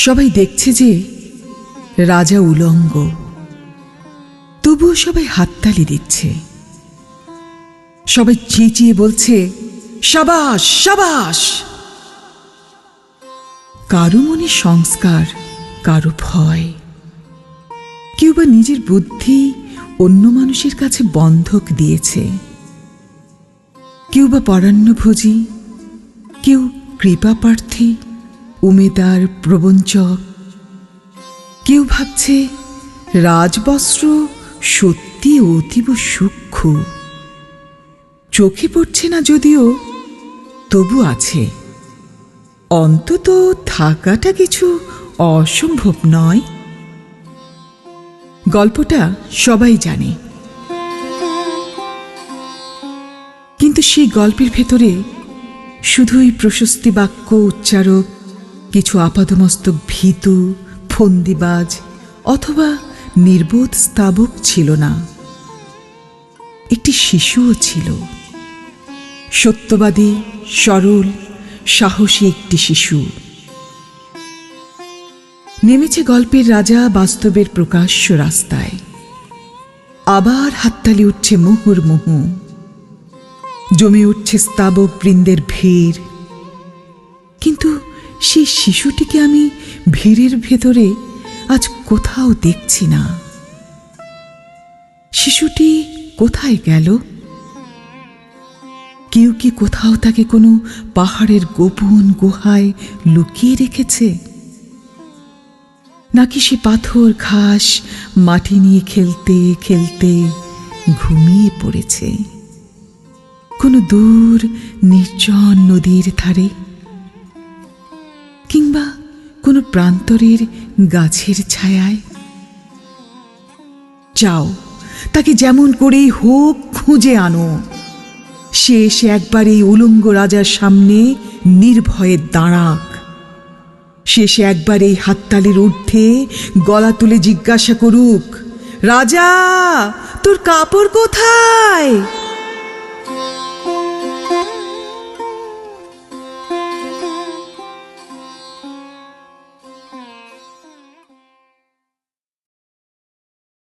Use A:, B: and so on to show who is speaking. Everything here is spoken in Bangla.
A: সবাই দেখছে যে রাজা উলঙ্গ, তবুও সবাই হাততালি দিচ্ছে। সবাই চেঁচিয়ে বলছে, সাবাস সাবাস। কারো মনে সংস্কার, কারো ভয়। কেউ বা নিজের বুদ্ধি অন্য মানুষের কাছে বন্ধক দিয়েছে, কেউ বা পরান্নভোজী, কেউ কৃপাপ্রার্থী, উমেদার, প্রবঞ্চক। কেউ ভাবছে রাজবস্ত্র সত্যি অতীব সূক্ষ্ম, চোখে পড়ছে না যদিও, তবু আছে। অন্তত থাকাটা কিছু অসম্ভব নয়। গল্পটা সবাই জানে, কিন্তু সেই গল্পের ভেতরে শুধুই প্রশস্তি বাক্য উচ্চারক, কিছু আপাদমস্তক ভীতু, ফন্দিবাজ অথবা নির্বোধ স্তাবক ছিল না। একটি শিশুও ছিল, সত্যবাদী, সরল, সাহসী একটি শিশু। নেমেছে গল্পের রাজা বাস্তবের প্রকাশ্য রাস্তায়। আবার হাততালি উঠছে মুহুর্মুহু, জমে উঠছে স্তাবক বৃন্দের ভিড়। কিন্তু সেই শিশুটিকে আমি ভিড়ের ভেতরে আজ কোথাও দেখছি না। শিশুটি কোথায় গেল? কেউ কি কোথাও তাকে কোনো পাহাড়ের গোপন গুহায় লুকিয়ে রেখেছে? নাকি সে পাথর, ঘাস, মাটি নিয়ে খেলতে খেলতে ঘুমিয়ে পড়েছে কোনো দূর নির্জন নদীর ধারে, কিংবা কোনো প্রান্তরের গাছের ছায়ায়? যাও, তাকে যেমন করেই হোক খুঁজে আনো। সে এসে একবার এই উলঙ্গ রাজার সামনে নির্ভয়ে দাঁড়াক। শেষে একবার এই হাততালির ঊর্ধ্বে গলা তুলে জিজ্ঞাসা করুক, রাজা, তোর কাপড় কোথায়?